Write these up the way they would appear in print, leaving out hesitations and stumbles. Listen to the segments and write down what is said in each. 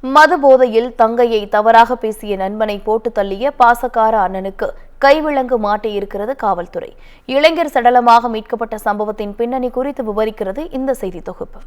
மது போதையில் தங்கையை தவறாக பேசிய நண்பனை போட்டு தள்ளிய பாசக்கார அண்ணனுக்கு கைவிலங்கு மாட்டியிருக்கிறது காவல்துறை. இளைஞர் சடலமாக மீட்கப்பட்ட சம்பவத்தின் பின்னணி குறித்து விவரிக்கிறது இந்த செய்தி தொகுப்பு.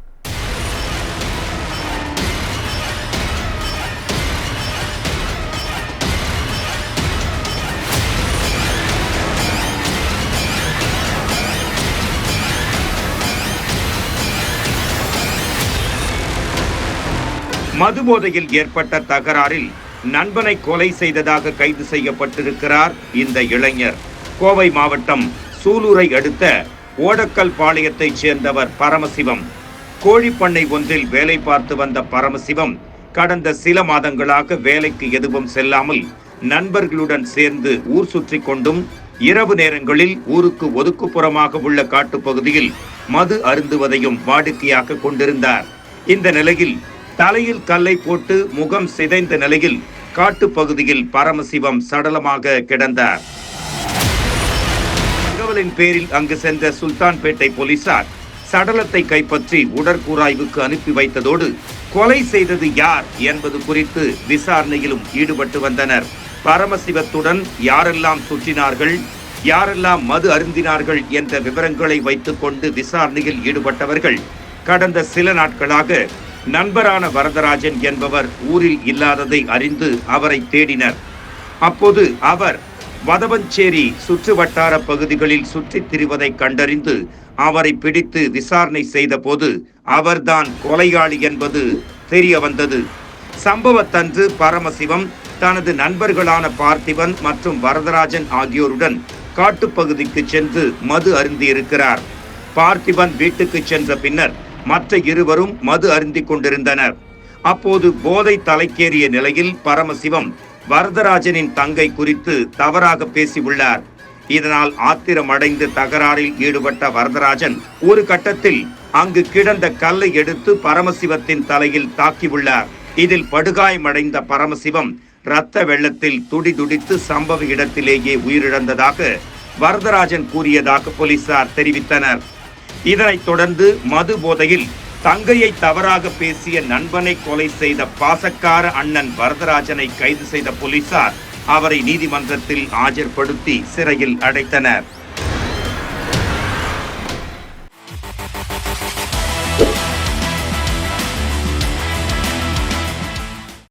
மதுபோதையில் ஏற்பட்ட தகராறில் நண்பனை கொலை செய்ததாக கைது செய்யப்பட்டிருக்கிறார் இந்த இளைஞர். கோவை மாவட்டம் சூலூரை அடுத்த ஓடக்கல் பாளையத்தைச் சேர்ந்தவர் பரமசிவம். கோழிப்பண்ணை ஒன்றில் வேலை பார்த்து வந்த பரமசிவம் கடந்த சில மாதங்களாக வேலைக்கு எதுவும் செல்லாமல் நண்பர்களுடன் சேர்ந்து ஊர் சுற்றி கொண்டும் இரவு நேரங்களில் ஊருக்கு ஒதுக்குப்புறமாக உள்ள காட்டுப்பகுதியில் மது அருந்துவதையும் வாடிக்கையாக கொண்டிருந்தார். இந்த நிலையில் தலையில் கல்லை போட்டு முகம் சிதைந்த நிலையில் காட்டுப்பகுதியில் பரமசிவம் சடலமாக கிடந்தார். தகவலின் பேரில் அங்கு சென்ற சுல்தான்பேட்டை போலீசார் சடலத்தை கைப்பற்றி உடற்கூராய்வுக்கு அனுப்பி வைத்ததோடு கொலை செய்தது யார் என்பது குறித்து விசாரணையிலும் ஈடுபட்டு வந்தனர். பரமசிவத்துடன் யாரெல்லாம் சுற்றினார்கள், யாரெல்லாம் மது அருந்தினார்கள் என்ற விவரங்களை வைத்துக் கொண்டு விசாரணையில் ஈடுபட்டவர்கள் கடந்த சில நாட்களாக நண்பரான வரதராஜன் என்பவர் ஊரில் இல்லாததை அறிந்து அவரை தேடினர். அப்போது அவர் வதவஞ்சேரி சுற்று வட்டார பகுதிகளில் சுற்றித் திரிவதை கண்டறிந்து அவரை பிடித்து விசாரணை செய்த போது அவர்தான் கொலையாளி என்பது தெரிய வந்தது. சம்பவத்தன்று பரமசிவம் தனது நண்பர்களான பார்த்திபன் மற்றும் வரதராஜன் ஆகியோருடன் காட்டுப்பகுதிக்கு சென்று மது அருந்தியிருக்கிறார். பார்த்திபன் வீட்டுக்கு சென்ற பின்னர் மற்ற இருவரும் மது அருந்திக் கொண்டிருந்தனர். அப்போது போதை தலைக்கேறிய நிலையில் பரமசிவம் வரதராஜனின் தங்கை குறித்து தவறாக பேசியுள்ளார். இதனால் ஆத்திரமடைந்து தகராறில் ஈடுபட்ட வரதராஜன் ஒரு கட்டத்தில் அங்கு கிடந்த கல்லை எடுத்து பரமசிவத்தின் தலையில் தாக்கியுள்ளார். இதில் படுகாயமடைந்த பரமசிவம் இரத்த வெள்ளத்தில் துடிதுடித்து சம்பவ இடத்திலேயே உயிரிழந்ததாக வரதராஜன் கூறியதாக போலீசார் தெரிவித்தனர். இதனைத் தொடர்ந்து மது போதையில் தங்கையை தவறாக பேசிய நண்பனை கொலை செய்த பாசக்கார அண்ணன் வரதராஜனை கைது செய்த போலீசார் அவரை நீதிமன்றத்தில் ஆஜர்படுத்தி சிறையில் அடைத்தனர்.